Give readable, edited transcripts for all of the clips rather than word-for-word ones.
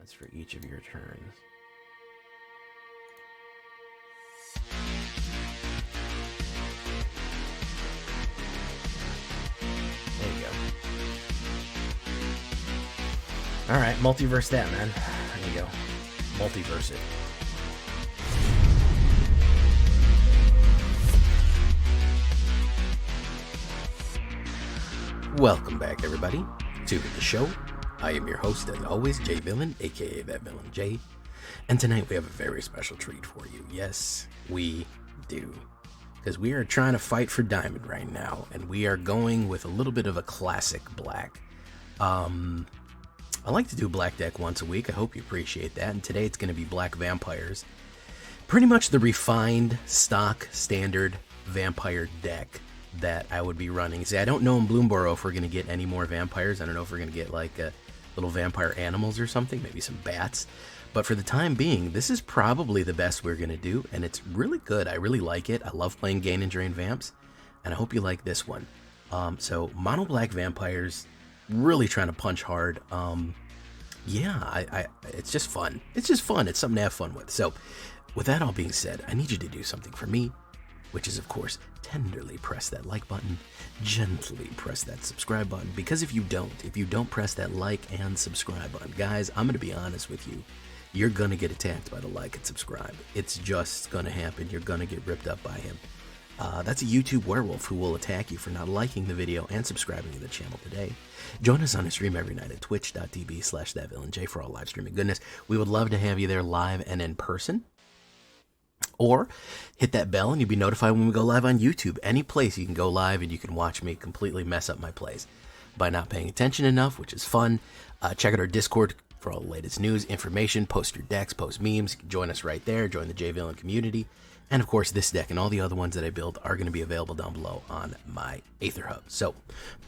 cards for each of your turns. There you go. Alright, multiverse that, man. There you go. Multiverse it. Welcome back, everybody, to the show. I am your host, as always, Jay Villain, aka That Villain Jay. And tonight we have a very special treat for you. Yes, we do. Because we are trying to fight for Diamond right now, and we are going with a little bit of a classic black. I like to do black deck once a week. I hope you appreciate that. And today it's going to be Black Vampires. Pretty much the refined, stock, standard vampire deck that I would be running. See, I don't know in Bloomborough if we're going to get any more vampires. I don't know if we're going to get like little vampire animals or something, maybe some bats. But for the time being, this is probably the best we're going to do, and it's really good. I really like it. I love playing Gain and Drain Vamps, and I hope you like this one. So Mono Black Vampires, really trying to punch hard. Yeah, it's just fun. It's just fun. It's something to have fun with. So with that all being said, I need you to do something for me, which is, of course, tenderly press that like button, gently press that subscribe button, because if you don't press that like and subscribe button, guys, I'm going to be honest with you, you're going to get attacked by the like and subscribe. It's just going to happen. You're going to get ripped up by him. That's a YouTube werewolf who will attack you for not liking the video and subscribing to the channel today. Join us on a stream every night at twitch.tv/thatvillainj for all live streaming goodness. We would love to have you there live and in person. Or hit that bell and you'll be notified when we go live on YouTube. Any place you can go live and you can watch me completely mess up my plays by not paying attention enough, which is fun. Check out our Discord for all the latest news, information, post your decks, post memes. Join us right there. Join the J Villain community. And of course, this deck and all the other ones that I build are going to be available down below on my AetherHub. So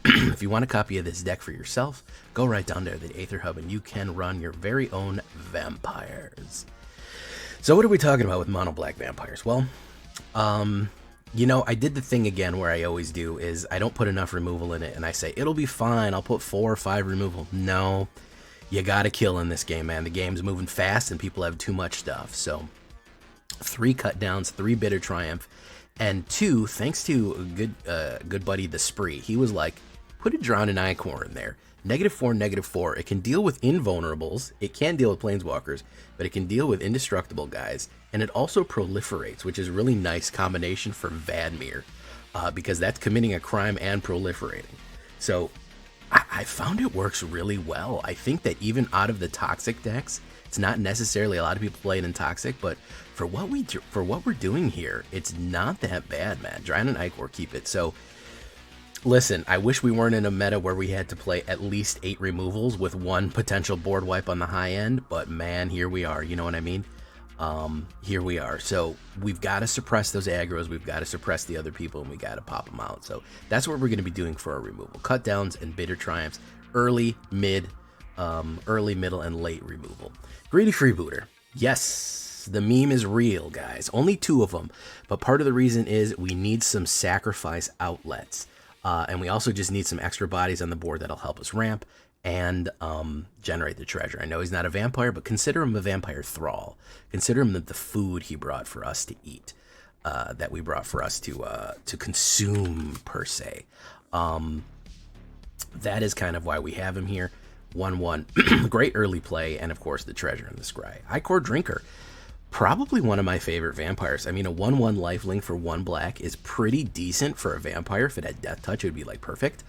if you want a copy of this deck for yourself, go right down there to the AetherHub and you can run your very own vampires. So what are we talking about with Mono Black Vampires? Well, you know, I did the thing again where I always do, is I don't put enough removal in it, and I say, it'll be fine, I'll put 4 or 5 removal. No, you gotta kill in this game, man. The game's moving fast, and people have too much stuff. So 3 cut downs, 3 Bitter Triumph, and 2, thanks to a good buddy, The Spree. He was like, put a Drowning Ichor in there. -4, -4. It can deal with invulnerables. It can deal with planeswalkers, but it can deal with indestructible guys. And it also proliferates, which is a really nice combination for Vadmir, because that's committing a crime and proliferating. So I found it works really well. I think that even out of the toxic decks, it's not necessarily a lot of people play it in toxic, but for what we're doing here, it's not that bad, man. Drowning Ichor, keep it. So listen, I wish we weren't in a meta where we had to play at least 8 removals with 1 potential board wipe on the high end, but man, here we are, you know what I mean? Here we are. So we've got to suppress those aggroes, we've got to suppress the other people, and we got to pop them out. So that's what we're going to be doing for our removal. Cut downs and Bitter Triumphs, early, middle, and late removal. Greedy Freebooter. Yes, the meme is real, guys. Only 2 of them, but part of the reason is we need some sacrifice outlets. And we also just need some extra bodies on the board that'll help us ramp and generate the treasure. I know he's not a vampire, but consider him a vampire thrall. Consider him the food he brought for us to eat, that we brought for us to consume, per se. That is kind of why we have him here. 1/1, great early play, and of course the treasure in the scry. Ichor Drinker. Probably one of my favorite vampires. I mean, a 1/1 lifelink for 1 black is pretty decent for a vampire. If it had Death Touch, it would be like perfect.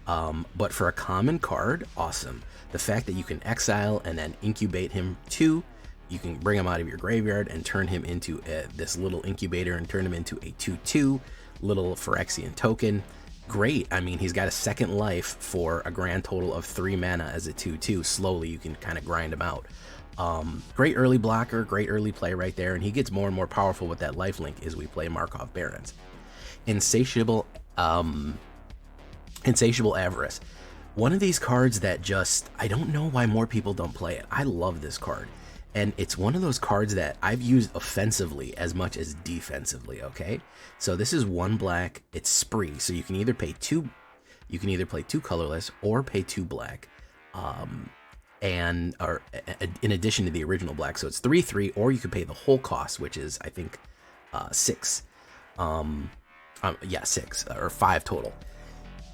But for a common card, awesome. The fact that you can exile and then incubate him 2, you can bring him out of your graveyard and turn him into this little incubator and turn him into a 2/2 little Phyrexian token. Great. I mean, he's got a second life for a grand total of 3 mana as a 2/2. Slowly, you can kind of grind him out. Great early blocker, great early play right there, and he gets more and more powerful with that lifelink as we play Markov Barons. Insatiable Avarice. One of these cards that just, I don't know why more people don't play it. I love this card. And it's one of those cards that I've used offensively as much as defensively, okay? So this is 1 black, it's Spree, so you can either pay 2, you can either play 2 colorless or pay 2 black. and or in addition to the original black. So it's 3/3, or you could pay the whole cost, which is I think 6. Yeah, 6 or 5 total.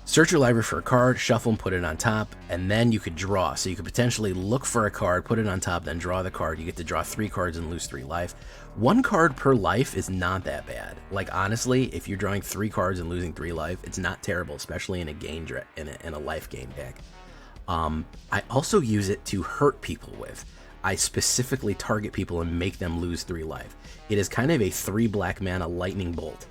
Search your library for a card, shuffle and put it on top, and then you could draw. So you could potentially look for a card, put it on top, then draw the card. You get to draw 3 cards and lose 3 life. 1 card per life is not that bad. Like, honestly, if you're drawing 3 cards and losing 3 life, it's not terrible, especially in a gain in a life gain deck. I also use it to hurt people with. I specifically target people and make them lose 3 life. It is kind of a 3 black mana lightning bolt.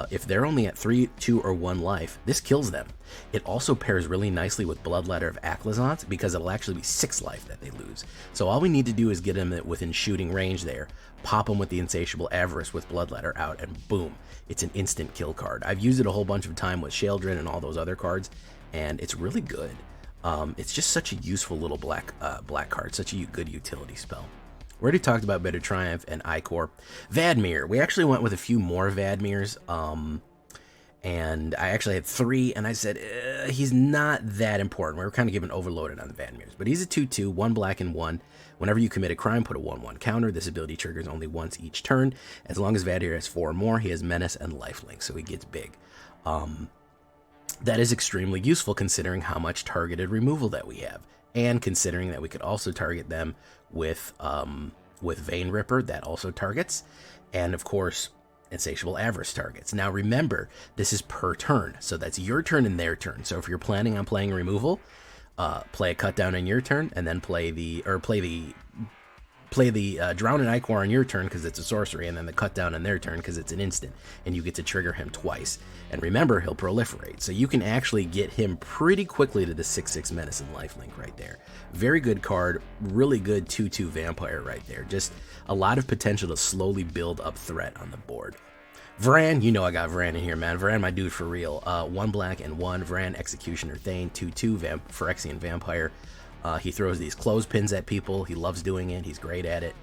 If they're only at 3, 2, or 1 life, this kills them. It also pairs really nicely with Bloodletter of Aclazant because it'll actually be 6 life that they lose. So all we need to do is get them within shooting range there, pop them with the Insatiable Avarice with Bloodletter out, and boom, it's an instant kill card. I've used it a whole bunch of time with Sheldrin and all those other cards, and it's really good. It's just such a useful little black card, such a good utility spell. We already talked about Bitter Triumph and Icor. Vadmir. We actually went with a few more Vadmirs. And I actually had 3, and I said, he's not that important. We were kind of getting overloaded on the Vadmirs. But he's a 2/2, 1 black and 1. Whenever you commit a crime, put a 1/1 counter. This ability triggers only once each turn. As long as Vadmir has 4 or more, he has Menace and Lifelink, so he gets big. That is extremely useful considering how much targeted removal that we have. And considering that we could also target them with Vein Ripper, that also targets, and of course Insatiable Avarice targets. Now remember, this is per turn, so that's your turn and their turn. So if you're planning on playing removal, play a cut down in your turn, and then play the Drown and Icor on your turn because it's a sorcery, and then the cut down on their turn because it's an instant, and you get to trigger him twice. And remember, he'll proliferate, so you can actually get him pretty quickly to the 6/6 Menace and Lifelink right there. Very good card, really good 2/2 Vampire right there. Just a lot of potential to slowly build up threat on the board. Vran, you know I got Vran in here, man. Vran, my dude for real. 1 black and 1. Vran, Executioner Thane, 2/2 Phyrexian Vampire. He throws these clothespins at people. He loves doing it. He's great at it.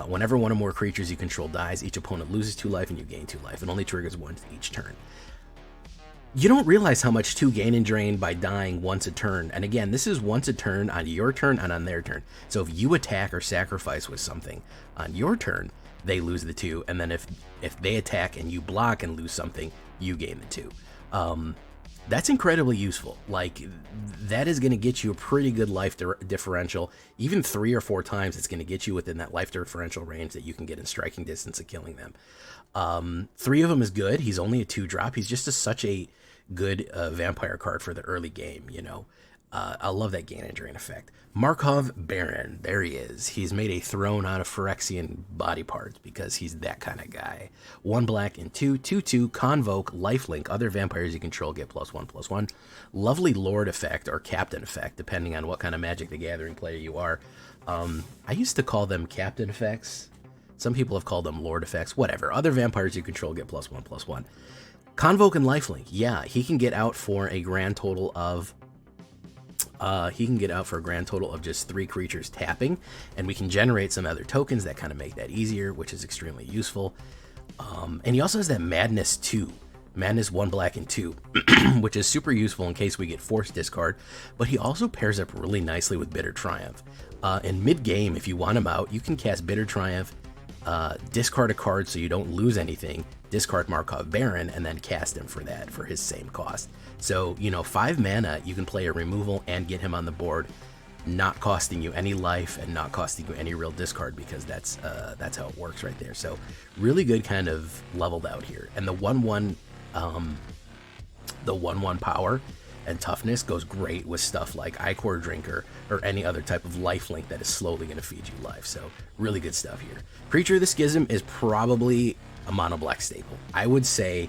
Whenever one or more creatures you control dies, each opponent loses 2 life and you gain 2 life. It only triggers once each turn. You don't realize how much 2 gain and drain by dying once a turn. And again, this is once a turn on your turn and on their turn. So if you attack or sacrifice with something on your turn, they lose the 2. And then if they attack and you block and lose something, you gain the 2. That's incredibly useful. Like, that is going to get you a pretty good life differential. Even 3 or 4 times, it's going to get you within that life differential range that you can get in striking distance of killing them. 3 of them is good. He's only a 2-drop. He's just such a good vampire card for the early game, you know. I love that gain and drain effect. Markov Baron, there he is. He's made a throne out of Phyrexian body parts because he's that kind of guy. 1 black and 2, 2/2, Convoke, Lifelink. Other vampires you control get +1/+1. Lovely Lord effect or Captain effect, depending on what kind of Magic the Gathering player you are. I used to call them Captain effects. Some people have called them Lord effects. Whatever. Other vampires you control get +1/+1. Convoke and Lifelink. Yeah, he can get out for a grand total of just 3 creatures tapping, and we can generate some other tokens that kind of make that easier, which is extremely useful. And he also has that Madness 2. Madness 1 black and 2, which is super useful in case we get forced discard, but he also pairs up really nicely with Bitter Triumph. In mid-game, if you want him out, you can cast Bitter Triumph, discard a card so you don't lose anything, discard Markov Baron, and then cast him for his same cost. So, 5 mana, you can play a removal and get him on the board, not costing you any life and not costing you any real discard, because that's how it works right there. So really good kind of leveled out here. And the 1/1 power and toughness goes great with stuff like Icor Drinker or any other type of lifelink that is slowly going to feed you life. So really good stuff here. Creature of the Schism is probably a mono black staple. I would say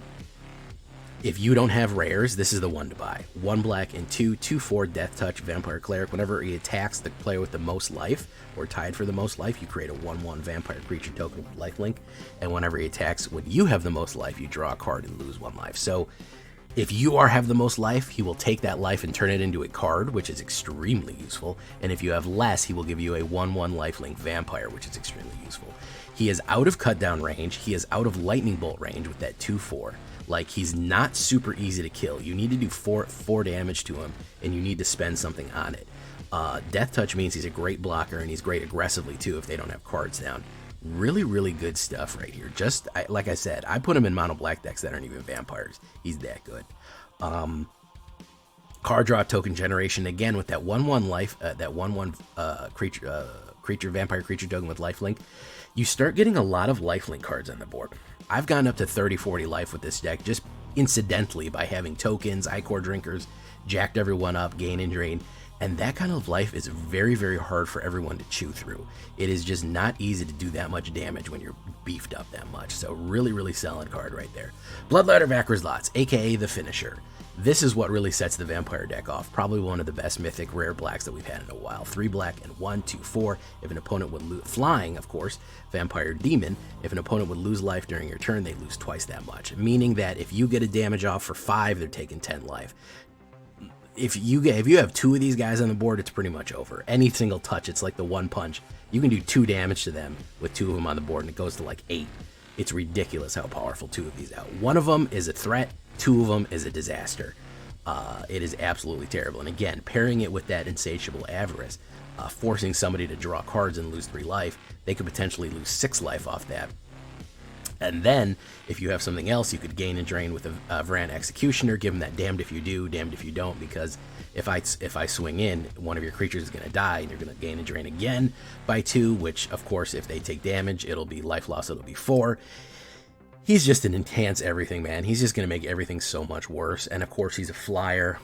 if you don't have rares, this is the one to buy. 1 black and 2, 2/4 Death Touch Vampire Cleric. Whenever he attacks the player with the most life or tied for the most life, you create a 1/1 vampire creature token with lifelink. And whenever he attacks when you have the most life, you draw a card and lose 1 life. So if you have the most life, he will take that life and turn it into a card, which is extremely useful. And if you have less, he will give you a 1/1 lifelink vampire, which is extremely useful. He is out of cut down range. He is out of lightning bolt range with that 2/4. Like, he's not super easy to kill. You need to do 4 damage to him, and you need to spend something on it. Death Touch means he's a great blocker, and he's great aggressively too if they don't have cards down. Really, really good stuff right here. Just like I said, I put him in mono black decks that aren't even vampires. He's that good. Card draw, token generation, again with that 1/1 life, that 1/1 vampire creature token with lifelink. You start getting a lot of lifelink cards on the board. I've gotten up to 30-40 life with this deck just incidentally by having tokens, Ichor Drinkers, jacked everyone up, gain and drain. And that kind of life is very, very hard for everyone to chew through. It is just not easy to do that much damage when you're beefed up that much. So really, really solid card right there. Bloodletter Backwards Lots, aka the Finisher. This is what really sets the vampire deck off. Probably one of the best mythic rare blacks that we've had in a while. 3 black and 1, 2, 4. If an opponent would lose, flying, of course, Vampire Demon. If an opponent would lose life during your turn, they lose twice that much. Meaning that if you get a damage off for 5, they're taking 10 life. If you have 2 of these guys on the board, it's pretty much over. Any single touch, it's like the 1 punch. You can do 2 damage to them with 2 of them on the board, and it goes to like 8. It's ridiculous how powerful 2 of these out. 1 of them is a threat, 2 of them is a disaster. It is absolutely terrible. And again, pairing it with that Insatiable Avarice, forcing somebody to draw cards and lose 3 life, they could potentially lose 6 life off that. And then, if you have something else, you could gain and drain with a Varan Executioner, give them that damned if you do, damned if you don't, because if I swing in, one of your creatures is going to die, and you're going to gain and drain again by 2, which, of course, if they take damage, it'll be life loss, it'll be 4. He's just an enhance everything, man. He's just going to make everything so much worse. And, of course, he's a flyer.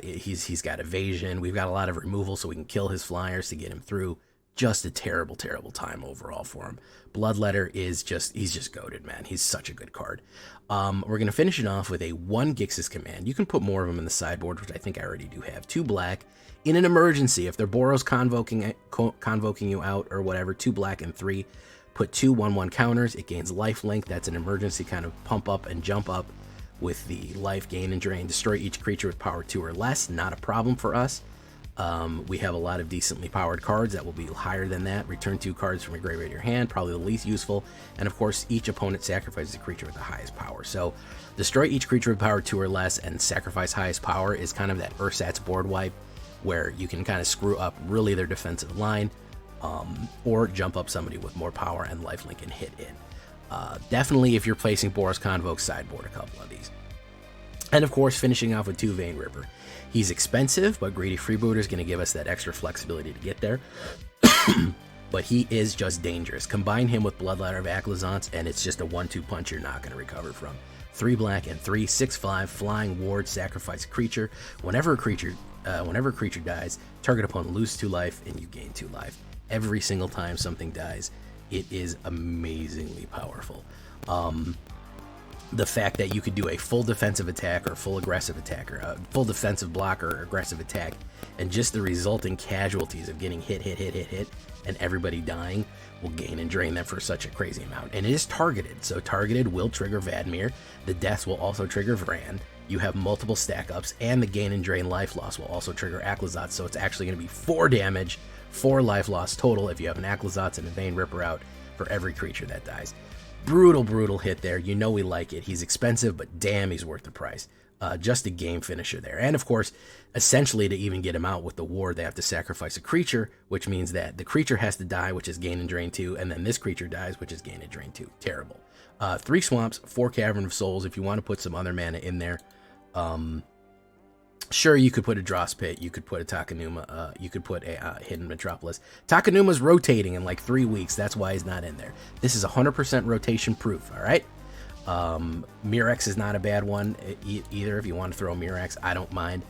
He's got evasion. We've got a lot of removal, so we can kill his flyers to get him through. Just a terrible, terrible time overall for him. Bloodletter is he's just goated, man. He's such a good card. We're going to finish it off with a 1 Gixis command. You can put more of them in the sideboard, which I think I already do have. 2 black. In an emergency, if their Boros convoking you out or whatever, 2 black and 3. Put 2 1/1 counters. It gains lifelink. That's an emergency kind of pump up and jump up with the life gain and drain. Destroy each creature with power 2 or less. Not a problem for us. We have a lot of decently powered cards that will be higher than that. Return 2 cards from your graveyard to your hand, probably the least useful. And of course, each opponent sacrifices a creature with the highest power. So destroy each creature with power 2 or less and sacrifice highest power is kind of that Ursat's board wipe where you can kind of screw up really their defensive line, or jump up somebody with more power and lifelink and hit in. Definitely if you're placing Boros Convoke, sideboard a couple of these. And of course, finishing off with 2 Vein Ripper. He's expensive, but Greedy Freebooter is going to give us that extra flexibility to get there. But he is just dangerous. Combine him with Bloodletter of Aclazance, and it's just a 1-2 punch you're not going to recover from. 3 black and 3, 6/5, flying ward, sacrifice a creature. Whenever a creature dies, target opponent loses 2 life, and you gain 2 life. Every single time something dies, it is amazingly powerful. The fact that you could do a full defensive attack or full aggressive attack or a full defensive block or aggressive attack, and just the resulting casualties of getting hit, and everybody dying will gain and drain them for such a crazy amount. And it is targeted, so targeted will trigger Vadmir. The deaths will also trigger Varan. You have multiple stack ups, and the gain and drain life loss will also trigger Aclazotz, so it's actually going to be 4 damage, 4 life loss total if you have an Aclazotz and a Vein Ripper out for every creature that dies. Brutal, brutal hit there. You know we like it. He's expensive, but damn, he's worth the price. Just a game finisher there. And of course, essentially to even get him out with the ward, they have to sacrifice a creature, which means that the creature has to die, which is gain and drain 2, and then this creature dies, which is gain and drain 2. Terrible. 3 swamps, 4 Cavern of Souls. If you want to put some other mana in there, sure, you could put a Dross Pit, you could put a Takenuma, you could put a Hidden Metropolis. Takenuma's rotating in like 3 weeks, that's why he's not in there. This is 100% rotation proof, all right? Mirex is not a bad one either. If you want to throw Mirex, I don't mind.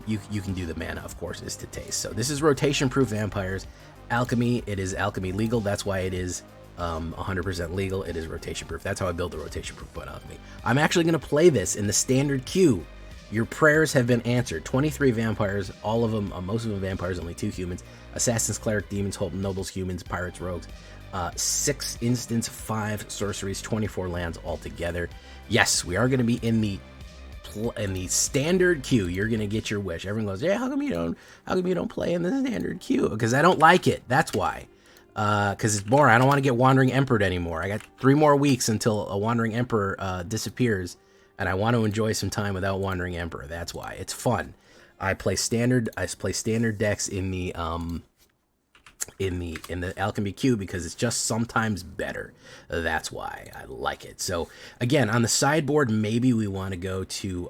You can do the mana, of course, is to taste. So this is rotation proof vampires. Alchemy, it is alchemy legal, that's why it is 100% legal. It is rotation proof. That's how I build the rotation proof alchemy. I'm actually going to play this in the standard queue. Your prayers have been answered. 23 vampires, all of them, most of them vampires, only 2 humans. Assassins, cleric, demons, hope, nobles, humans, pirates, rogues. 6 instants, 5 sorceries, 24 lands altogether. Yes, we are going to be in the standard queue. You're going to get your wish. Everyone goes, yeah, how come you don't play in the standard queue? Because I don't like it. That's why. Because it's boring. I don't want to get Wandering Emperor anymore. I got 3 more weeks until a Wandering Emperor disappears. And I want to enjoy some time without Wandering Emperor. That's why. It's fun. I play standard decks in the alchemy queue because it's just sometimes better. That's why I like it. So again, on the sideboard, maybe we want to go to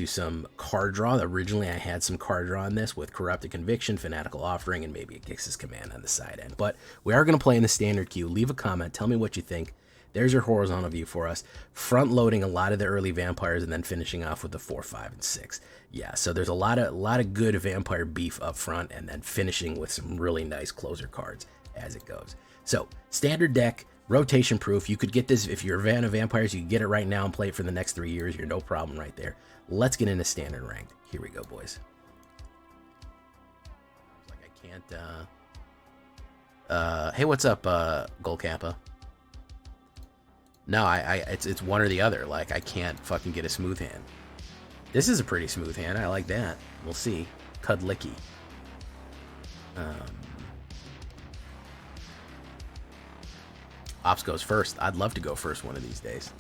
some card draw. Originally, I had some card draw in this with Corrupted Conviction, Fanatical Offering, and maybe a Gix's Command on the side end. But we are going to play in the standard queue. Leave a comment. Tell me what you think. There's your horizontal view for us. Front-loading a lot of the early vampires and then finishing off with the 4, 5, and 6. Yeah, so there's a lot of good vampire beef up front and then finishing with some really nice closer cards as it goes. So, standard deck, rotation proof. You could get this if you're a fan of vampires. You can get it right now and play it for the next 3 years. You're no problem right there. Let's get into standard ranked. Here we go, boys. Like I can't. Hey, what's up, Gold Kappa? No, it's one or the other. Like, I can't fucking get a smooth hand. This is a pretty smooth hand. I like that. We'll see. Cudlicky. Ops goes first. I'd love to go first one of these days.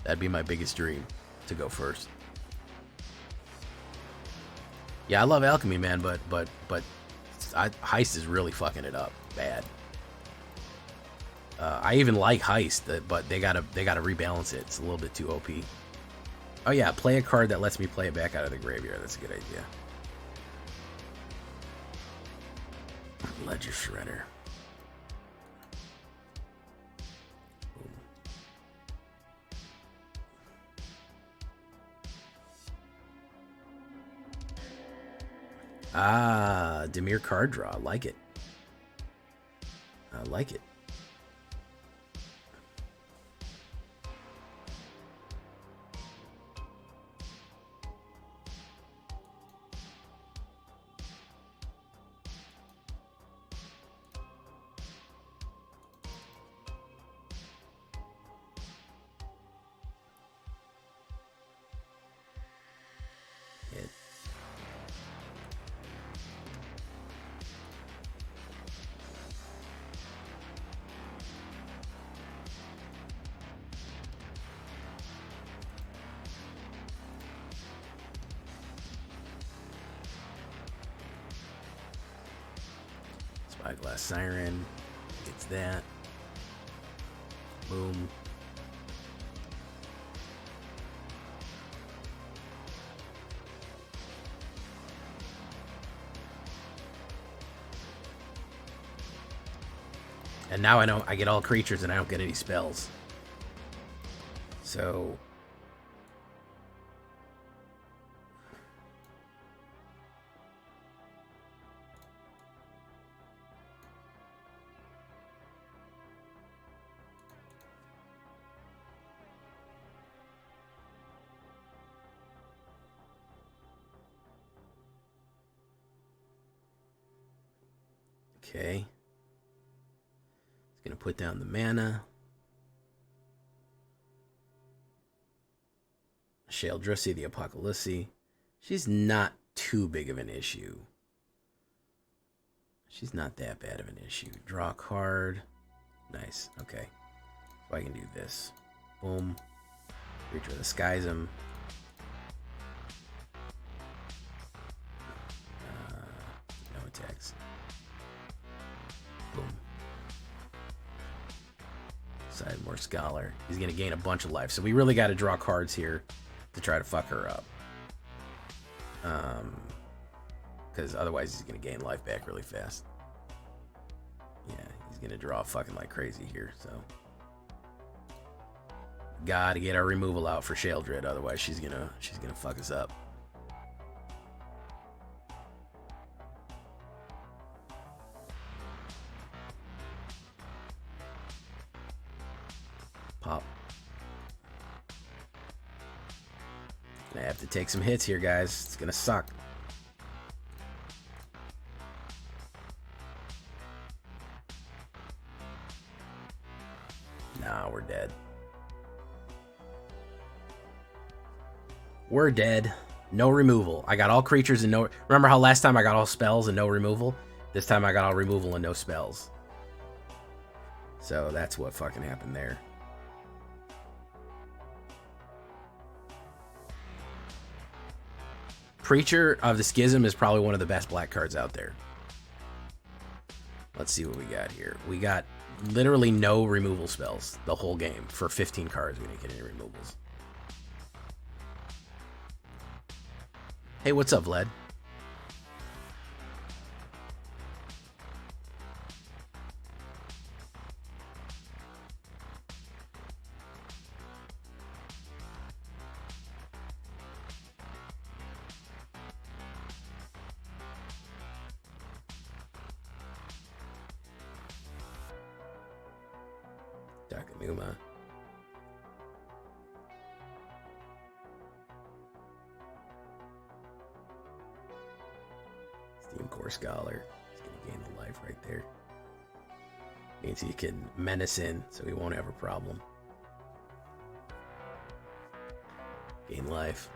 That'd be my biggest dream, to go first. Yeah, I love Alchemy, man, but Heist is really fucking it up bad. I even like Heist, but they gotta rebalance it. It's a little bit too OP. Oh yeah, play a card that lets me play it back out of the graveyard. That's a good idea. Ledger Shredder. Boom. Ah, Dimir card draw. I like it. I like it. Spyglass Siren gets that. Boom. And now I get all creatures and I don't get any spells. So okay. It's going to put down the mana. Sheldrissy, the Apocalypse. She's not too big of an issue. She's not that bad of an issue. Draw a card. Nice. Okay. So I can do this. Boom. Creature of the Schism. No attacks. Boom. Sidemore Scholar. He's going to gain a bunch of life. So we really got to draw cards here to try to fuck her up. Because otherwise he's going to gain life back really fast. Yeah, he's going to draw fucking like crazy here. So gotta get our removal out for Sheldred. Otherwise she's gonna fuck us up. Pop. Gonna have to take some hits here, guys. It's gonna suck. Nah, we're dead. We're dead. No removal. I got all creatures and no... Remember how last time I got all spells and no removal? This time I got all removal and no spells. So that's what fucking happened there. Preacher of the Schism is probably one of the best black cards out there. Let's see what we got here. We got literally no removal spells the whole game. For 15 cards, we didn't get any removals. Hey, what's up, Vlad? Dakanuma. Steam Core Scholar. He's going to gain the life right there. Means he can menace in, so he won't have a problem. Gain life.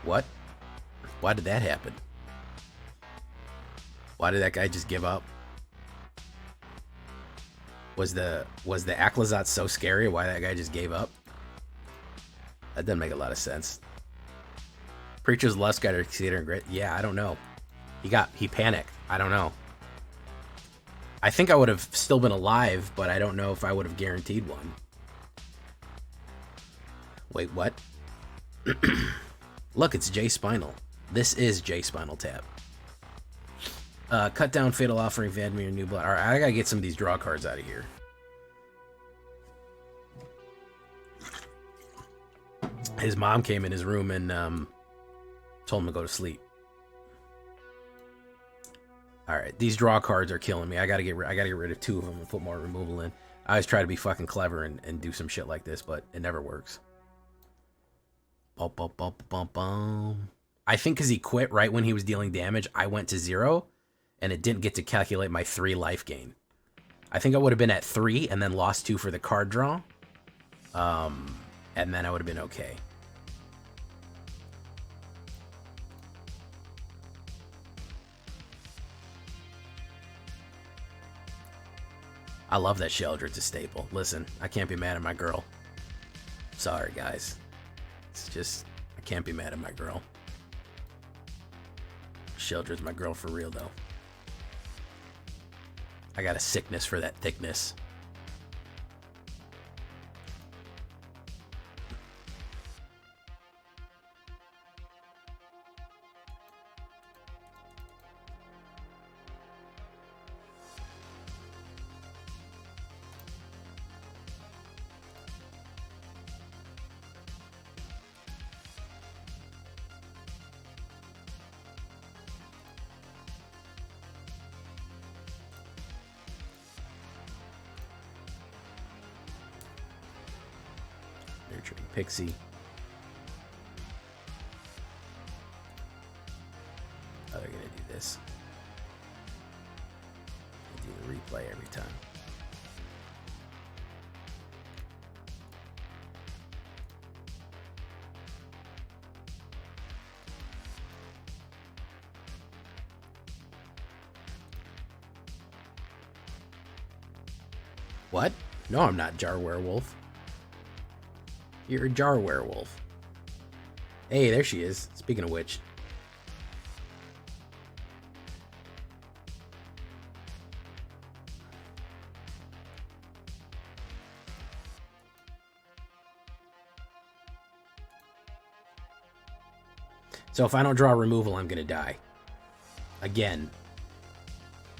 What? Why did that happen? Why did that guy just give up? Was the Aclazot so scary? Why that guy just gave up? That doesn't make a lot of sense. Preacher's Lust got Exceeder and Grit. Yeah, I don't know. He panicked. I don't know. I think I would have still been alive, but I don't know if I would have guaranteed one. Wait, what? Look, it's J Spinal. This is J Spinal Tap. Cut down Fatal Offering, Vandemir, New Blood. Alright, I gotta get some of these draw cards out of here. His mom came in his room and told him to go to sleep. Alright, these draw cards are killing me. I gotta get rid of 2 of them and put more removal in. I always try to be fucking clever and do some shit like this, but it never works. Bum, bum, bum, bum, bum. I think because he quit right when he was dealing damage, I went to 0, and it didn't get to calculate my 3 life gain. I think I would have been at 3 and then lost 2 for the card draw. And then I would have been okay. I love that Sheldred's a staple. Listen, I can't be mad at my girl. Sorry, guys. It's just, I can't be mad at my girl. Sheldred's my girl for real, though. I got a sickness for that thickness. Nurturing Pixie. Oh, they're gonna do this. They do the replay every time. What? No, I'm not Jar Werewolf. You're a Jar Werewolf. Hey, there she is. Speaking of which. So if I don't draw removal, I'm gonna die. Again.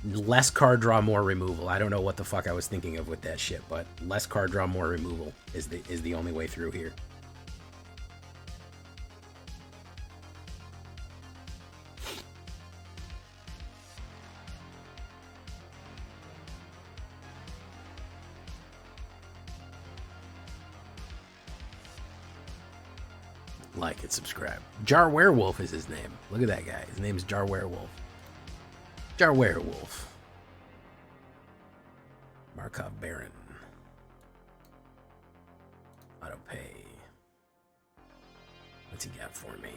Less card draw, more removal. I don't know what the fuck I was thinking of with that shit, but less card draw, more removal is the only way through here. Like and subscribe. Jar Werewolf is his name. Look at that guy. His name's Jar Werewolf. Jar Werewolf. Markov Baron. Auto pay. What's he got for me?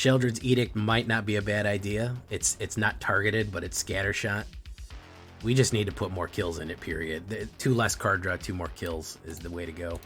Sheldred's Edict might not be a bad idea. It's not targeted, but it's scattershot. We just need to put more kills in it, period. 2 less card draw, 2 more kills is the way to go.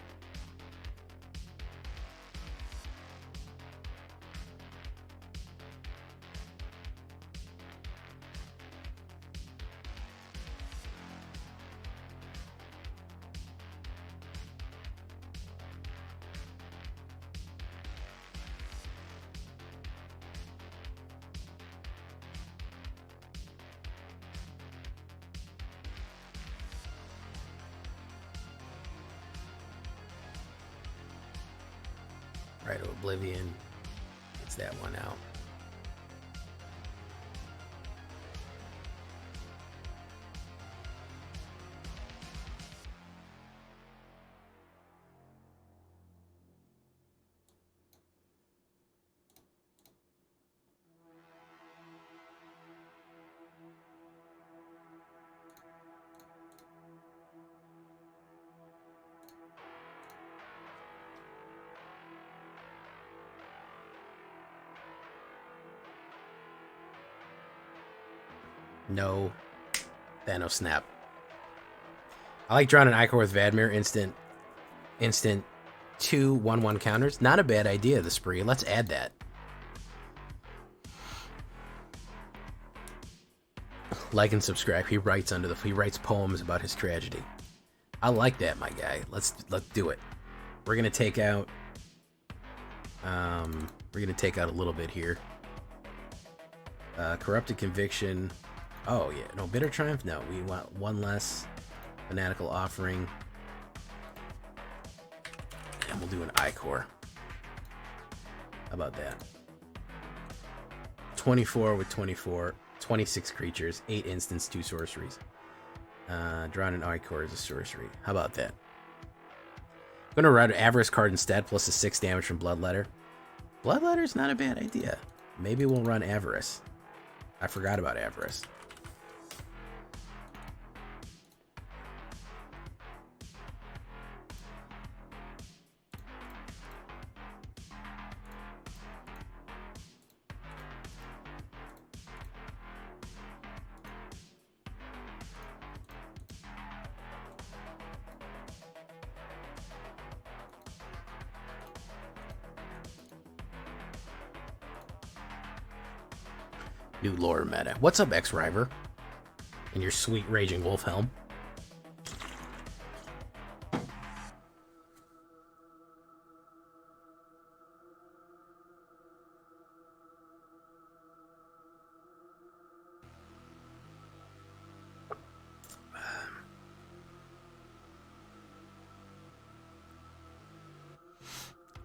Right, Oblivion. Gets that one out. No Thanos snap. I like drawing an Ichor with Vadmir. Instant 2 1/1 counters. Not a bad idea, the spree. Let's add that. Like and subscribe. He writes poems about his tragedy. I like that, my guy. Let's do it. We're gonna take out a little bit here. Corrupted Conviction. Oh, yeah. No, Bitter Triumph? No, we want 1 less. Fanatical Offering. And we'll do an Ichor. How about that? 24 with 24. 26 creatures. 8 instants, 2 sorceries. Drawing an Ichor is a sorcery. How about that? I'm going to run an Avarice card instead, plus a 6 damage from Bloodletter. Bloodletter's not a bad idea. Maybe we'll run Avarice. I forgot about Avarice. New lore meta. What's up, X-River? And your sweet Raging Wolf helm.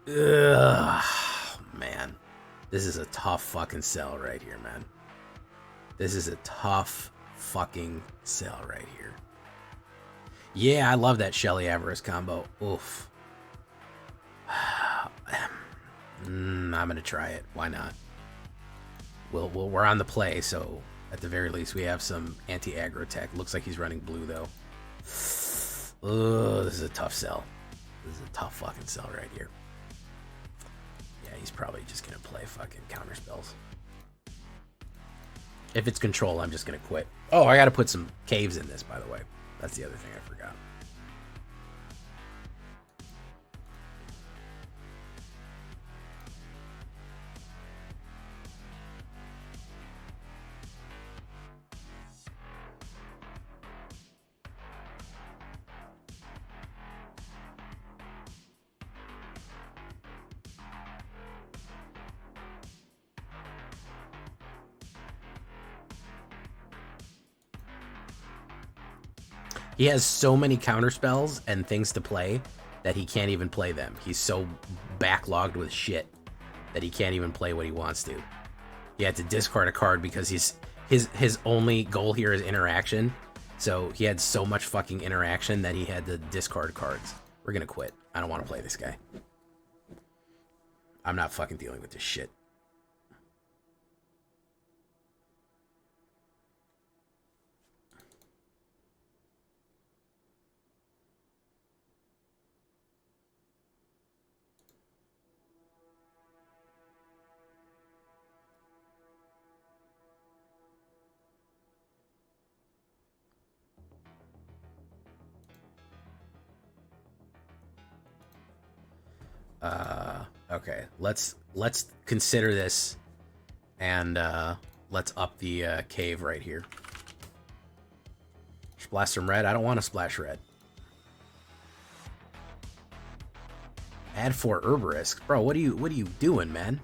Ugh, man. This is a tough fucking sell right here, man. This is a tough fucking sell right here. Yeah, I love that Shelly Avarice combo. Oof. I'm gonna try it. Why not? We're on the play, so at the very least we have some anti-aggro tech. Looks like he's running blue though. Ugh, this is a tough sell. This is a tough fucking sell right here. Yeah, he's probably just gonna play fucking counter spells. If it's control, I'm just gonna quit. Oh, I gotta put some caves in this, by the way. That's the other thing I forgot. He has so many counter spells and things to play that he can't even play them. He's so backlogged with shit that he can't even play what he wants to. He had to discard a card because his only goal here is interaction. So he had so much fucking interaction that he had to discard cards. We're gonna quit. I don't want to play this guy. I'm not fucking dealing with this shit. Okay, let's consider this, and let's up the cave right here. Splash some red. I don't want to splash red. Add 4 Herbarisk. Bro, what are you doing, man?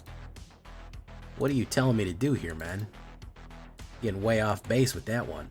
What are you telling me to do here, man? Getting way off base with that one.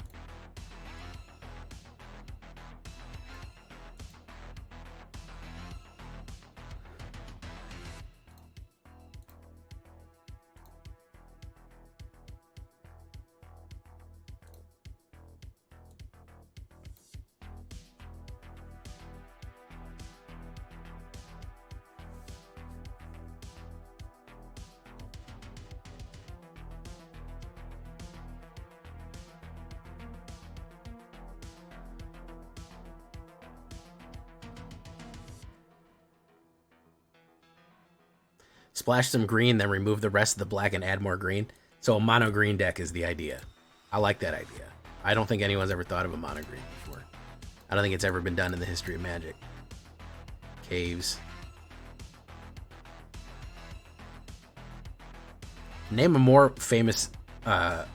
Splash some green, then remove the rest of the black and add more green. So a mono green deck is the idea. I like that idea. I don't think anyone's ever thought of a mono green before. I don't think it's ever been done in the history of Magic. Caves. Name a more famous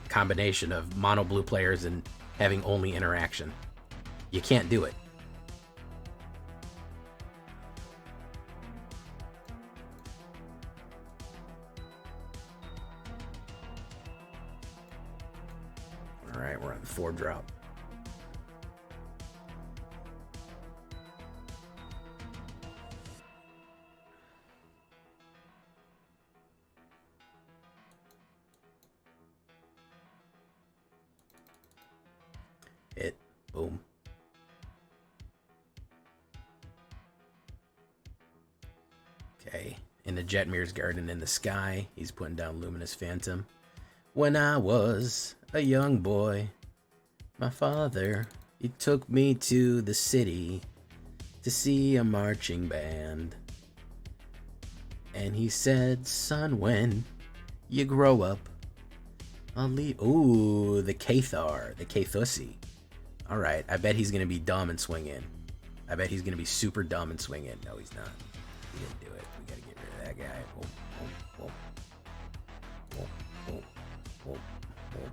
combination of mono blue players and having only interaction. You can't do it. Alright, we're on the 4 drop. Hit. Boom. Okay. In the Jetmir's Garden in the sky, he's putting down Luminous Phantom. When I was a young boy, my father, he took me to the city to see a marching band. And he said, son, when you grow up, I'll leave. Ooh, the Cathar, the Cathusi. All right, I bet he's going to be dumb and swing in. I bet he's going to be super dumb and swing in. No, he's not. He didn't do it. We got to get rid of that guy. Whoa, whoa, whoa. Whoa, whoa, whoa, whoa.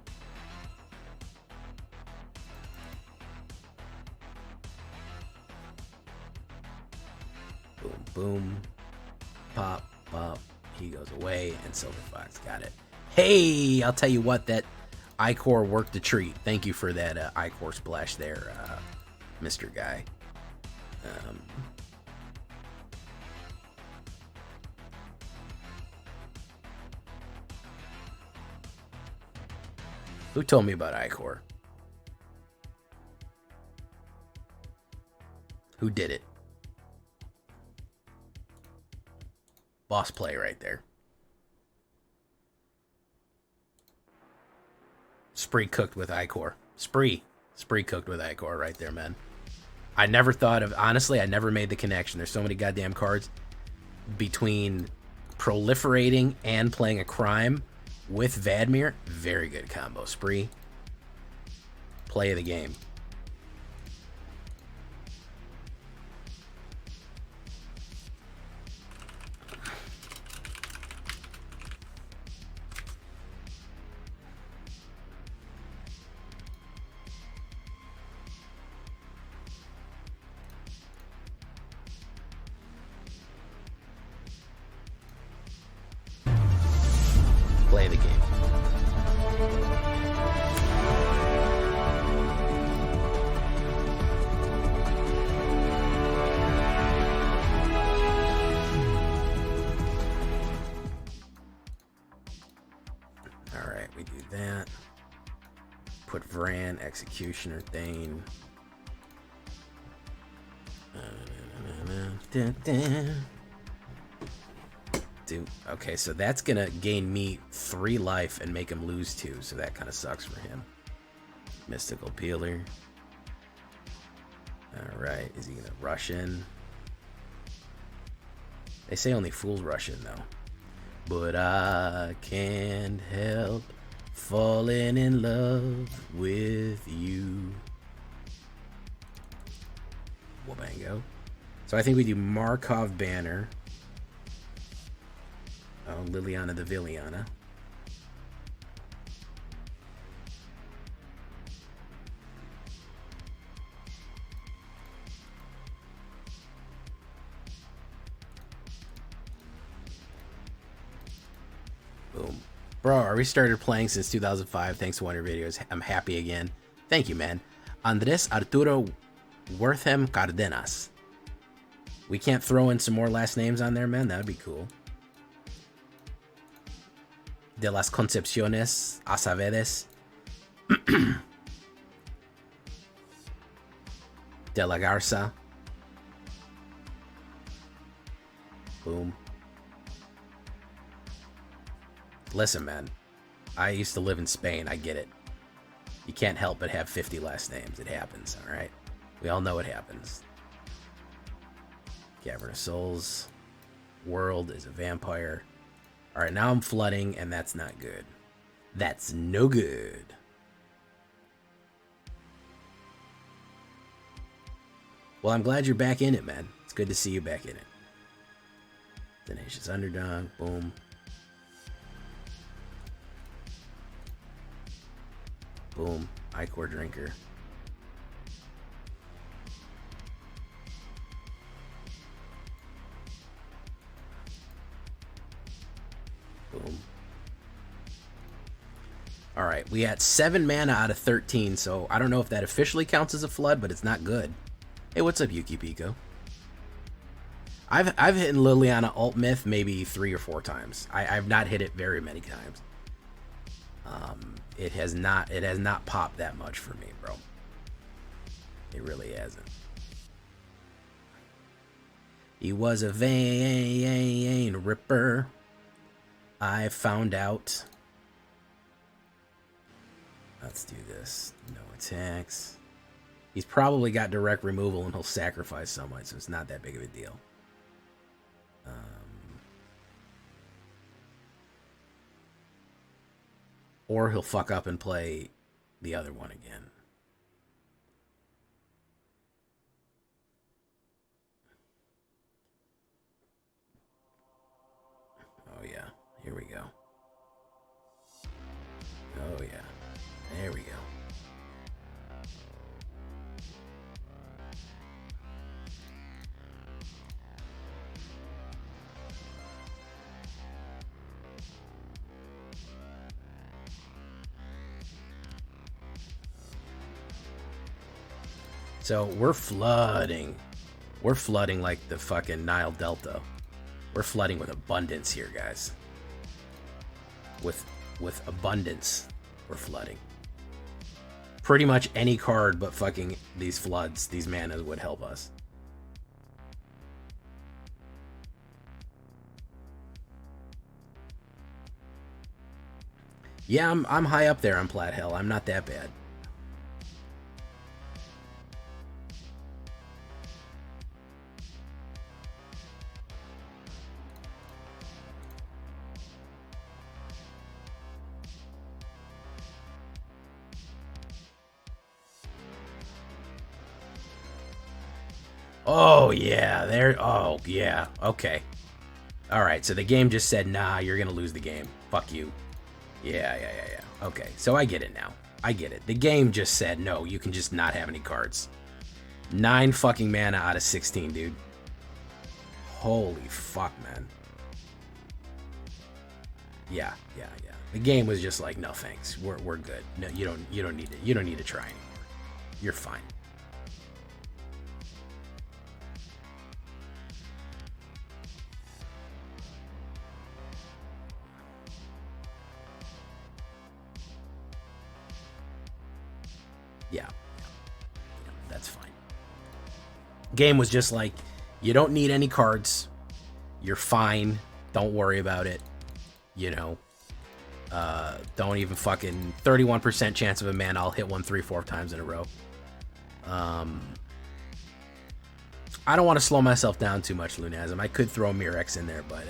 Boom, boom. Pop, pop. He goes away, and Silver Fox got it. Hey, I'll tell you what, that Icor worked a treat. Thank you for that Icor splash there, Mr. Guy. Who told me about Icor? Who did it? Boss play right there. Spree cooked with Icor. Spree cooked with Icor right there, man. I never thought of, honestly, I never made the connection. There's so many goddamn cards between proliferating and playing a crime with Vadmir. Very good combo. Spree. Play of the game. Play the game. Alright, we do that. Put Vran, Executioner, Thane. Okay, so that's gonna gain me 3 life and make him lose 2, so that kind of sucks for him. Mystical Peeler. Alright, is he gonna rush in? They say only fools rush in, though. But I can't help falling in love with you. Wabango. So I think we do Markov Banner. Oh, Liliana the Villiana. Boom. Bro, I restarted playing since 2005. Thanks to one of your videos. I'm happy again. Thank you, man. Andres Arturo Wortham Cardenas. We can't throw in some more last names on there, man? That'd be cool. De las Concepciones Asavedes. De la Garza. Boom. Listen, man. I used to live in Spain. I get it. You can't help but have 50 last names. It happens, alright? We all know it happens. Cavern of Souls. World is a vampire. Alright, now I'm flooding, and that's not good. That's no good. Well, I'm glad you're back in it, man. It's good to see you back in it. Tenacious Underdog. Boom. Boom. Ichor Drinker. Boom. Alright, we had 7 mana out of 13, so I don't know if that officially counts as a flood, but it's not good. Hey, what's up, Yuki Pico? I've hit Liliana Alt Myth maybe 3 or 4 times. I've not hit it very many times. It has not popped that much for me, bro. It really hasn't. He was a vein ripper. I found out. Let's do this. No attacks. He's probably got direct removal and he'll sacrifice someone, so it's not that big of a deal. Or he'll fuck up and play the other one again. Oh yeah, here we go. Oh yeah, there we go. So we're flooding. We're flooding like the fucking Nile Delta. We're flooding with abundance here, guys. With abundance, we're flooding. Pretty much any card but fucking these floods, these manas would help us. Yeah, I'm high up there on Plat Hill. I'm not that bad. Oh, yeah. There. Oh, yeah. Okay. All right. So the game just said, nah, you're going to lose the game. Fuck you. Yeah. Okay. So I get it now. I get it. The game just said, no, you can just not have any cards. 9 fucking mana out of 16, dude. Holy fuck, man. Yeah. The game was just like, no, thanks. We're good. No, you don't need it. You don't need to try anymore. You're fine. Yeah, that's fine. Game was just like, you don't need any cards. You're fine. Don't worry about it. You know, don't even fucking 31% chance of a man. I'll hit 1 3-4 times in a row. I don't want to slow myself down too much, Lunasm. I could throw Mirex in there, but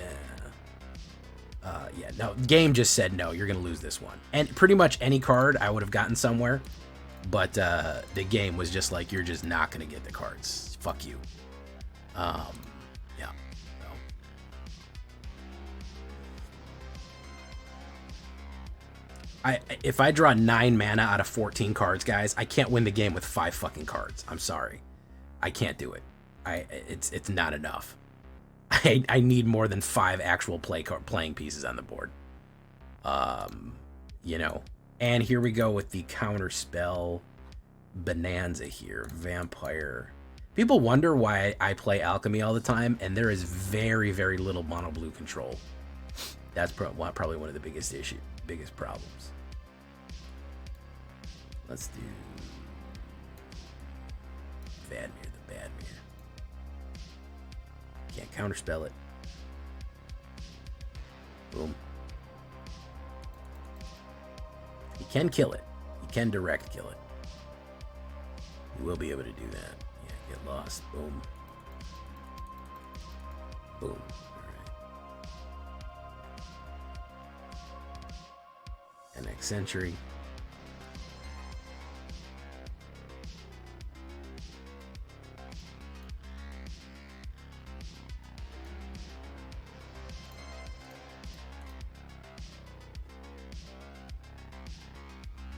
yeah, no. Game just said no. You're gonna lose this one, and pretty much any card I would have gotten somewhere. But the game was just like, you're just not going to get the cards. Fuck you. Yeah. So. If I draw 9 mana out of 14 cards, guys, I can't win the game with 5 fucking cards. I'm sorry. I can't do it. It's not enough. I need more than 5 actual playing pieces on the board. You know. And here we go with the counter spell bonanza here. Vampire. People wonder why I play alchemy all the time, and there is very, very little mono blue control. That's probably one of the biggest problems. Let's do Vadmir the Badmir. Can't counterspell it. Boom. You can kill it. You can direct kill it. You will be able to do that. Yeah, get lost. Boom. Boom. Alright. Next century.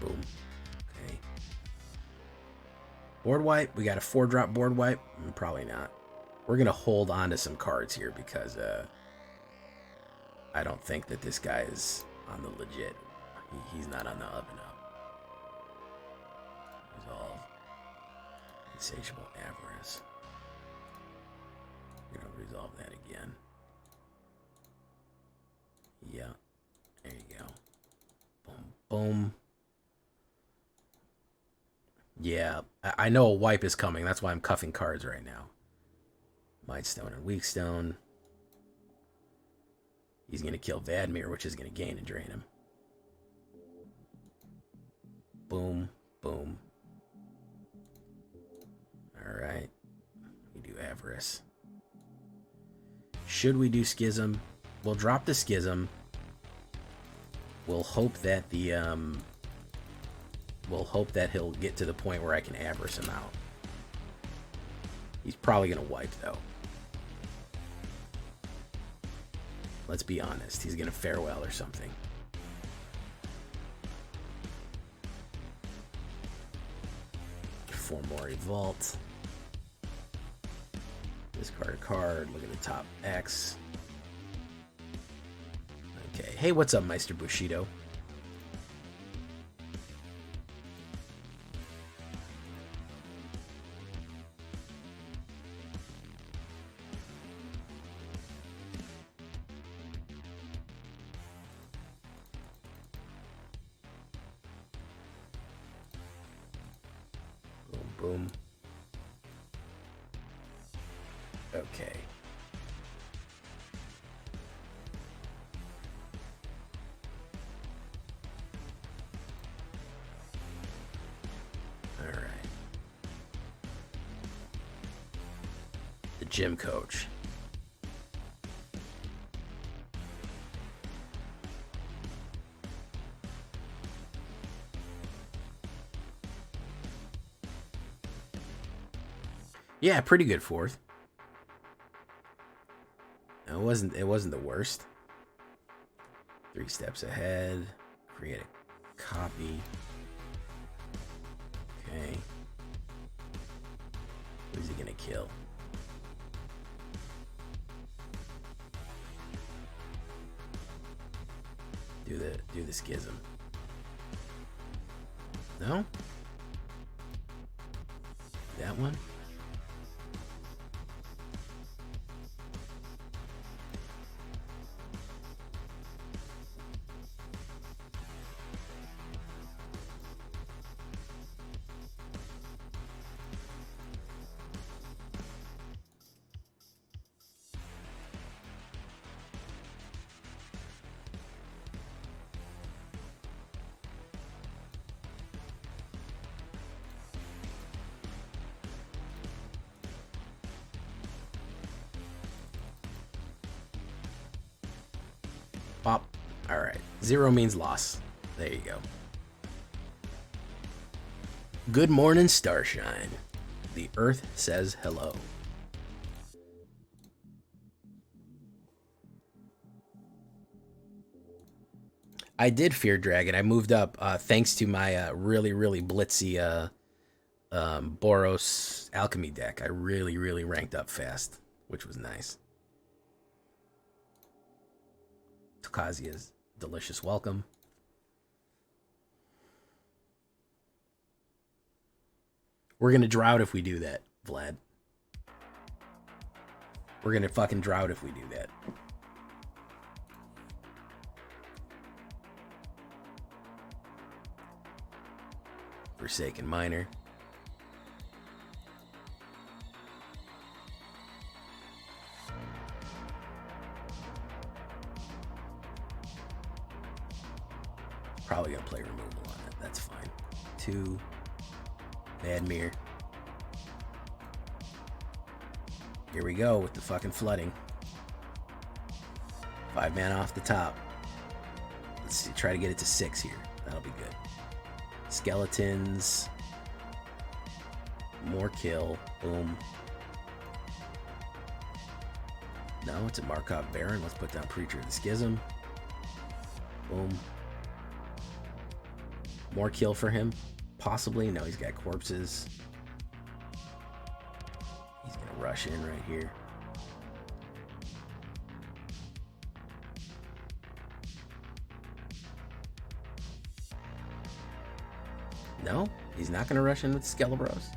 Boom. Okay. Board wipe. We got a 4-drop board wipe. Probably not. We're going to hold on to some cards here because I don't think that this guy is on the legit. He's not on the up and up. Resolve. Insatiable avarice. We're going to resolve that again. Yeah. There you go. Boom. Boom. Yeah. I know a wipe is coming. That's why I'm cuffing cards right now. Mightstone and Weakstone. He's going to kill Vadmir, which is going to gain and drain him. Boom, boom. Alright. We do Avarice. Should we do Schism? We'll drop the Schism. We'll hope that the we'll hope that he'll get to the point where I can Avarice him out. He's probably going to wipe, though. Let's be honest. He's going to Farewell or something. For more Vault. Discard a card. Look at the top X. Okay. Hey, what's up, Meister Bushido? Boom. Okay. All right. The gym coach. Yeah, pretty good 4th. It wasn't the worst. 3 steps ahead. Create a copy. Okay. Who's he gonna kill? Do the Schism. No? That one? Pop. Alright. 0 means loss. There you go. Good morning, Starshine. The Earth says hello. I did Fear Dragon. I moved up thanks to my really, really blitzy Boros Alchemy deck. I really, really ranked up fast, which was nice. Tokazia's delicious welcome. We're gonna drought if we do that, Vlad. We're gonna fucking drought if we do that. Forsaken Miner. Probably gonna play removal on it. That's fine. 2. Vadmir. Here we go with the fucking flooding. 5 mana off the top. Let's see, try to get it to 6 here. That'll be good. Skeletons. More kill. Boom. No, it's a Markov Baron. Let's put down Preacher of the Schism. Boom. More kill for him. Possibly. No, he's got corpses. He's going to rush in right here. No, he's not going to rush in with Skelebros.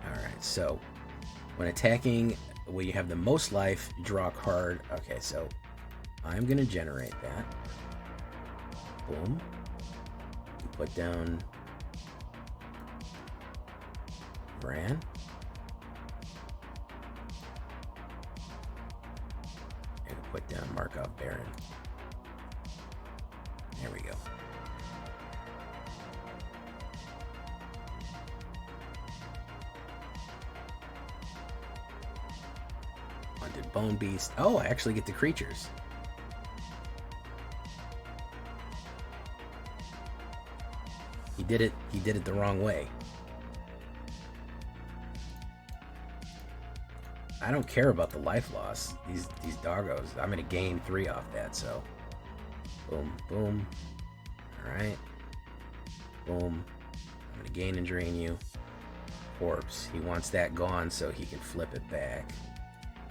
Alright, so when attacking, when you have the most life, draw a card. Okay, so I'm going to generate that. Boom. You put down Bran. And put down Markov Baron. There we go. Haunted Bone Beast. Oh, I actually get the creatures. He did it the wrong way. I don't care about the life loss. These doggos. I'm gonna gain 3 off that, so boom, boom. Alright. Boom. I'm gonna gain and drain you. Corpse. He wants that gone so he can flip it back.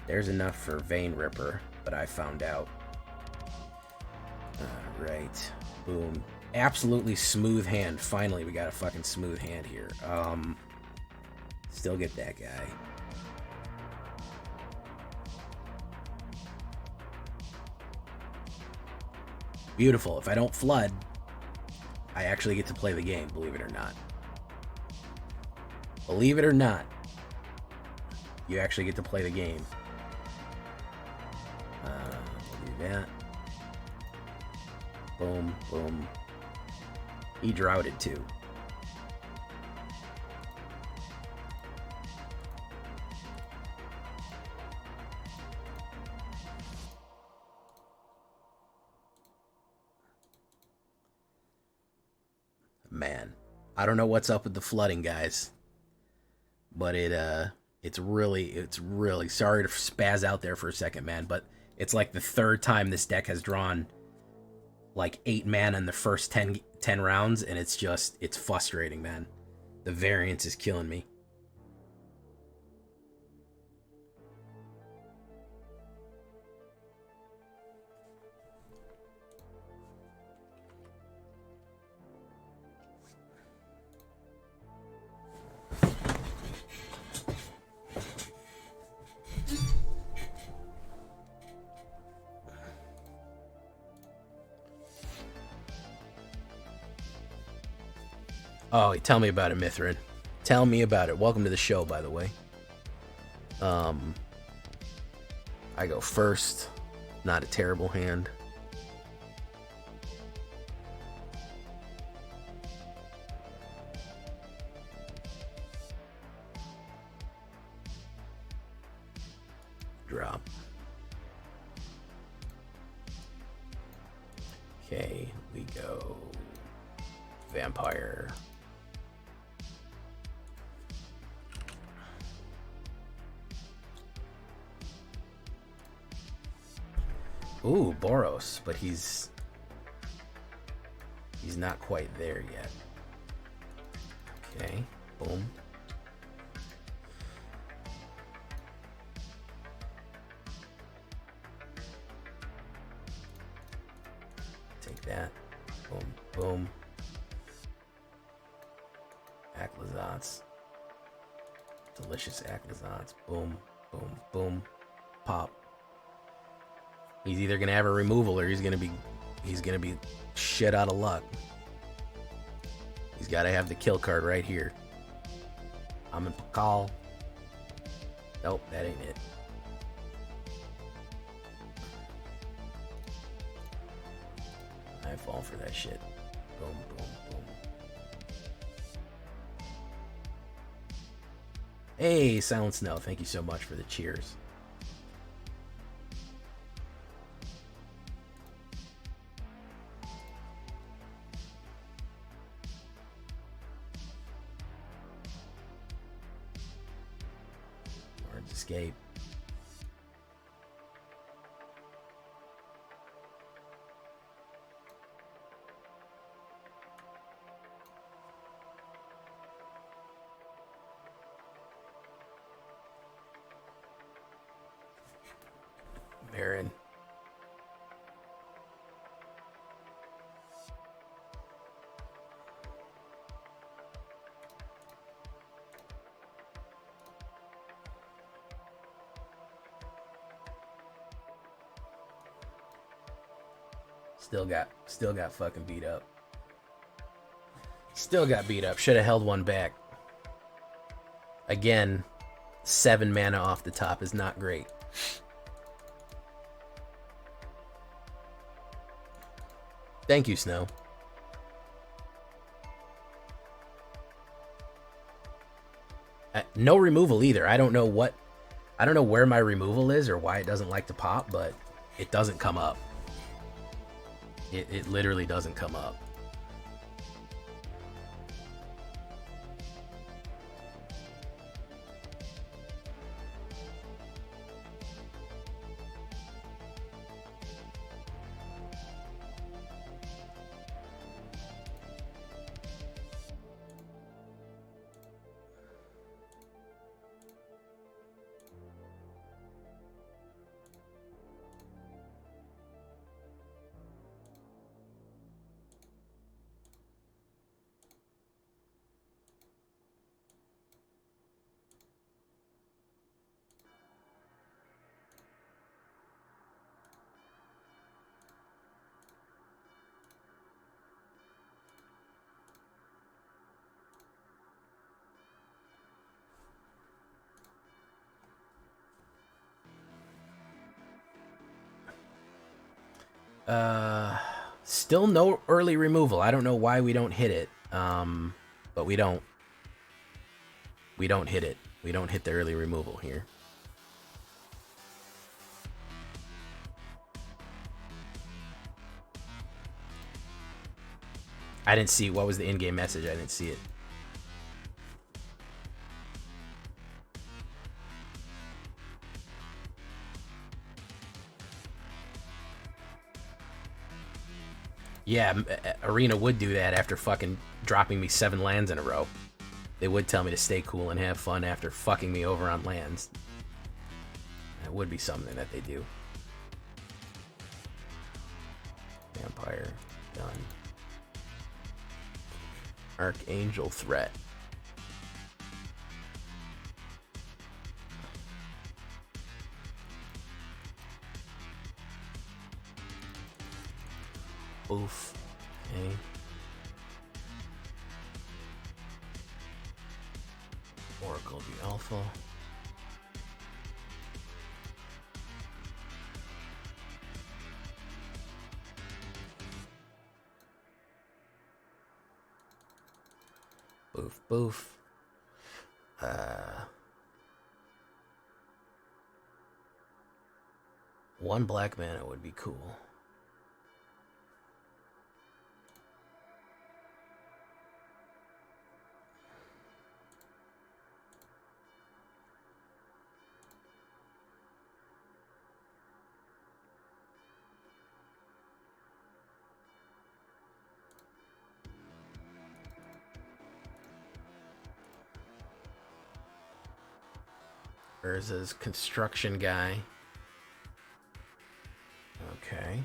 There's enough for Vein Ripper, but I found out. Alright. Boom. Absolutely smooth hand. Finally, we got a fucking smooth hand here. Still get that guy. Beautiful. If I don't flood, I actually get to play the game, believe it or not. Believe it or not, you actually get to play the game. We'll do that. Boom, boom. He droughted too. Man, I don't know what's up with the flooding, guys, but it's really sorry to spaz out there for a second, man, but it's like the 3rd time this deck has drawn like 8 mana in the first 10 rounds, and it's frustrating, man. The variance is killing me. Oh, tell me about it, Mithrin. Tell me about it. Welcome to the show, by the way. I go first. Not a terrible hand. Drop. Okay, we go Vampire. Ooh, Boros, but he's not quite there yet. Okay, boom. Take that. Boom, boom. Aclazotz. Delicious Aclazotz. Boom, boom, boom. Pop. He's either gonna have a removal or he's gonna be shit out of luck. He's gotta have the kill card right here. I'm in call. Nope, that ain't it. I fall for that shit. Boom, boom, boom. Hey, Silent Snow, thank you so much for the cheers. Orange escape. Baron. Still got fucking beat up. Still got beat up. Should have held one back. Again, 7 mana off the top is not great. Thank you, Snow. No removal either. I don't know where my removal is or why it doesn't like to pop, but it doesn't come up. It literally doesn't come up. Still no early removal. I don't know why we don't hit it. But we don't hit it. We don't hit the early removal here. I didn't see what was the in-game message. I didn't see it. Yeah, Arena would do that after fucking dropping me 7 lands in a row. They would tell me to stay cool and have fun after fucking me over on lands. That would be something that they do. Vampire, done. Archangel threat. Oof. Okay. Oracle the alpha. Boof, boof. One black mana would be cool. There's his construction guy. Okay.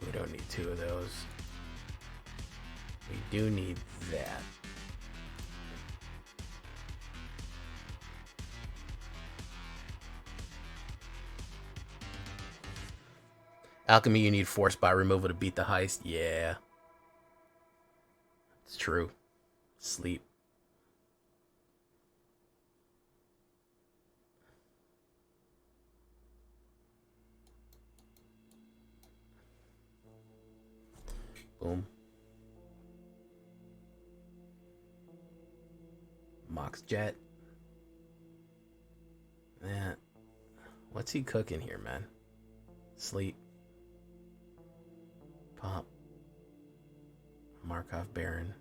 We don't need two of those. We do need that. Alchemy, you need force by removal to beat the heist. Yeah. It's true. Sleep. Boom. Mox Jet. Yeah. What's he cooking here, man? Sleep. Pop. Markov Baron.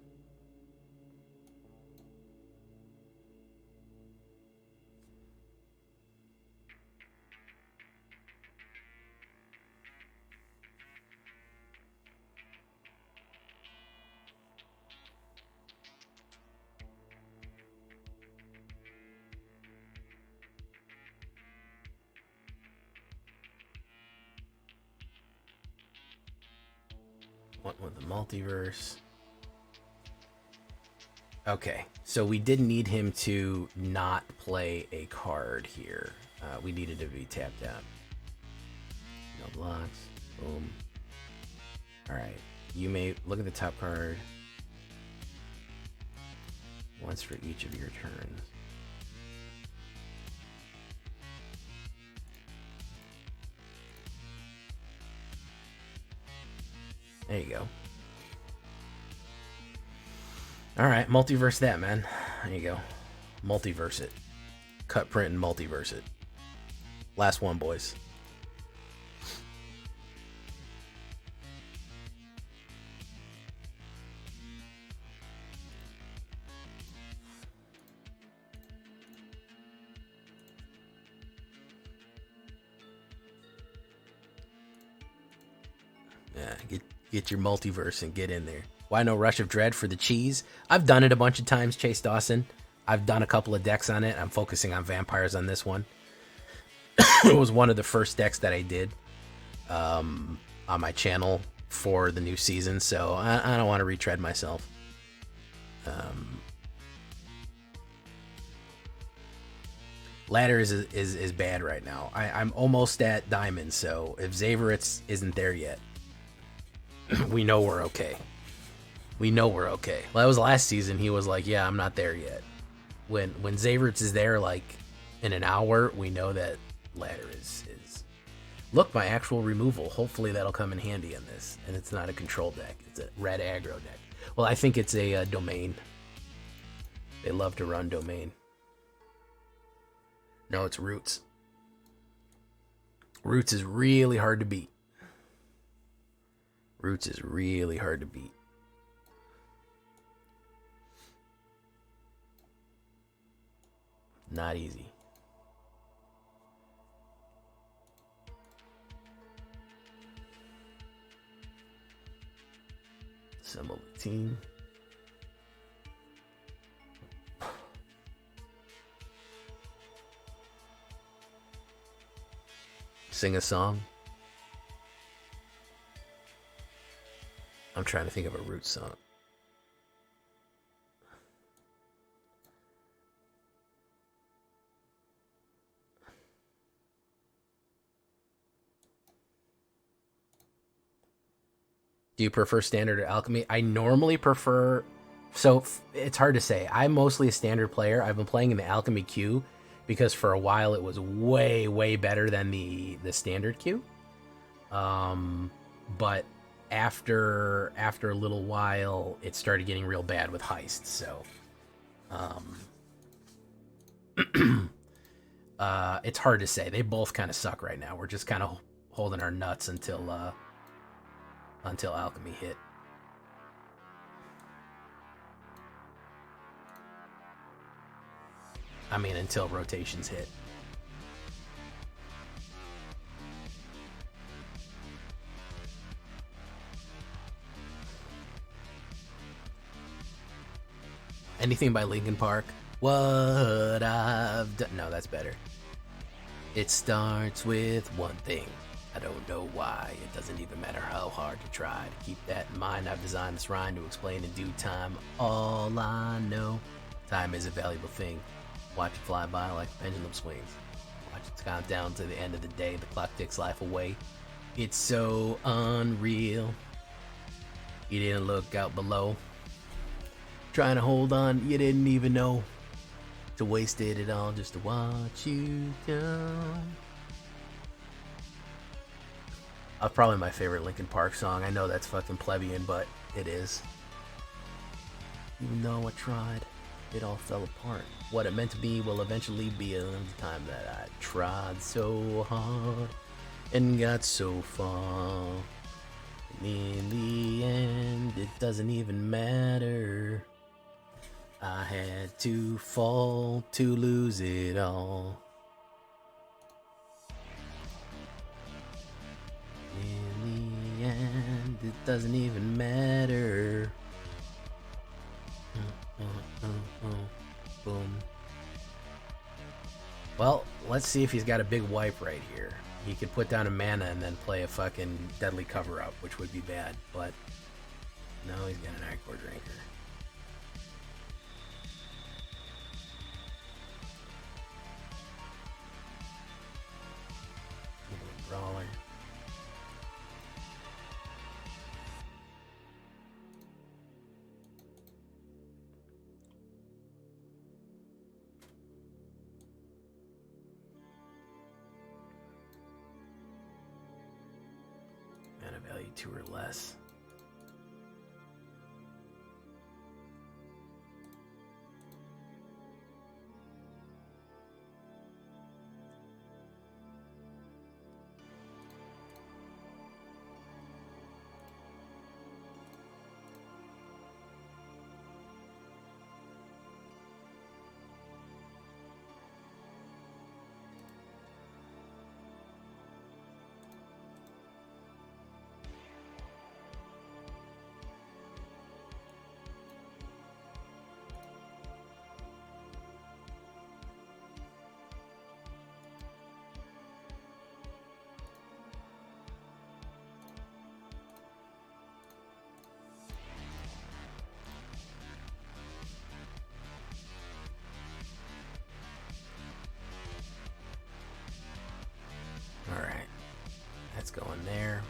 What with the multiverse? Okay, so we didn't need him to not play a card here. We needed to be tapped out. No blocks. Boom. Alright, you may look at the top card once for each of your turns. There you go. Alright, multiverse that, man. There you go. Multiverse it. Cut, print, and multiverse it. Last one, boys. Yeah, get your multiverse and get in there. Why no Rush of Dread for the cheese? I've done it a bunch of times, Chase Dawson. I've done a couple of decks on it. I'm focusing on vampires on this one. It was one of the first decks that I did on my channel for the new season, so I don't want to retread myself. Ladder is bad right now. I'm almost at diamond, so if Zaveritz isn't there yet, we know we're okay. We know we're okay. Well, that was last season. He was like, yeah, I'm not there yet. When Zaveritz is there, like, in an hour, we know that Ladder is... Look, my actual removal. Hopefully that'll come in handy in this. And it's not a control deck. It's a red aggro deck. Well, I think it's a domain. They love to run domain. No, it's Roots. Roots is really hard to beat. Roots is really hard to beat. Not easy. Assemble the team. Sing a song. I'm trying to think of a Roots song. Do you prefer standard or alchemy? I normally prefer... So it's hard to say. I'm mostly a standard player. I've been playing in the alchemy queue because for a while it was way, way better than the standard queue. But after a little while, it started getting real bad with heists. So it's hard to say. They both kind of suck right now. We're just kind of holding our nuts until until alchemy hit. I mean, until rotations hit. Anything by Linkin Park? What I've done. No, that's better. It starts with one thing. I don't know why. It doesn't even matter how hard you try to keep that in mind. I've designed this rhyme to explain in due time. All I know, time is a valuable thing. Watch it fly by like a pendulum swings. Watch it count down to the end of the day. The clock takes life away. It's so unreal. You didn't look out below. Trying to hold on, you didn't even know. To wasted it all just to watch you go. Probably my favorite Linkin Park song. I know that's fucking plebeian, but it is. Even though I tried, it all fell apart. What it meant to be will eventually be a time that I tried so hard and got so far. And in the end, it doesn't even matter. I had to fall to lose it all. In the end, it doesn't even matter. Boom. Well, let's see if he's got a big wipe right here. He could put down a mana and then play a fucking deadly cover-up, which would be bad, but no, he's got an Ichor Drinker. Brawler. Mana value 2 or less. Alright, that's going there.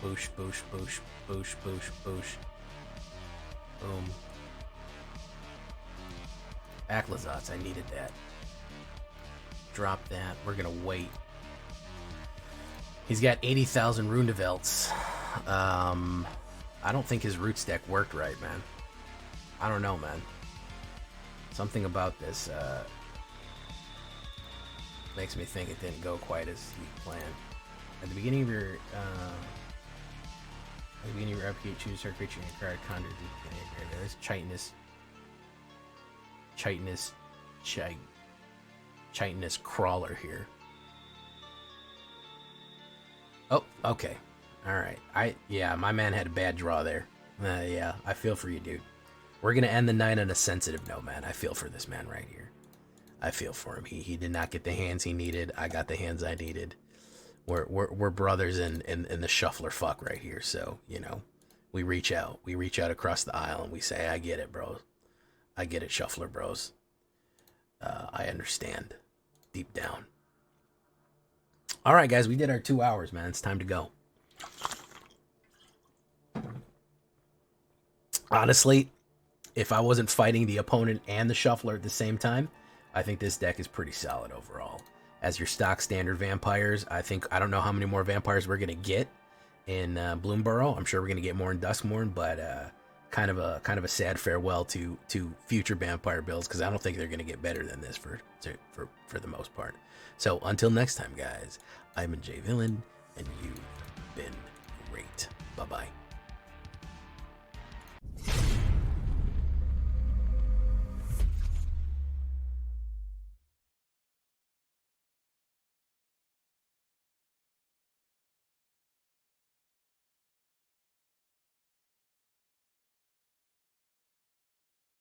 Boosh, boosh, boosh, boosh, boosh, boosh. Boom. Aclazotz, I needed that. Drop that. We're gonna wait. He's got 80,000 Rundevelts. I don't think his Roots deck worked right, man. I don't know, man. Something about this makes me think it didn't go quite as he planned. At the beginning of your upkeep, choose her creature in your card conjure. There's Chitinous Crawler here. Oh, okay. Alright. Yeah, my man had a bad draw there. Yeah, I feel for you, dude. We're gonna end the night on a sensitive note, man. I feel for this man right here. I feel for him. He did not get the hands he needed. I got the hands I needed. We're brothers in the shuffler fuck right here. So, you know, we reach out. We reach out across the aisle and we say, I get it, bro. I get it, shuffler bros. I understand. Deep down. All right, guys, we did our 2 hours, man. It's time to go. Honestly, if I wasn't fighting the opponent and the shuffler at the same time, I think this deck is pretty solid overall. As your stock standard vampires, I don't know how many more vampires we're going to get in Bloomburrow. I'm sure we're going to get more in Duskmourn, but kind of a sad farewell to future vampire builds, because I don't think they're going to get better than this for the most part. So until next time, guys, I'm MTG Villain, and you've been great. Bye bye.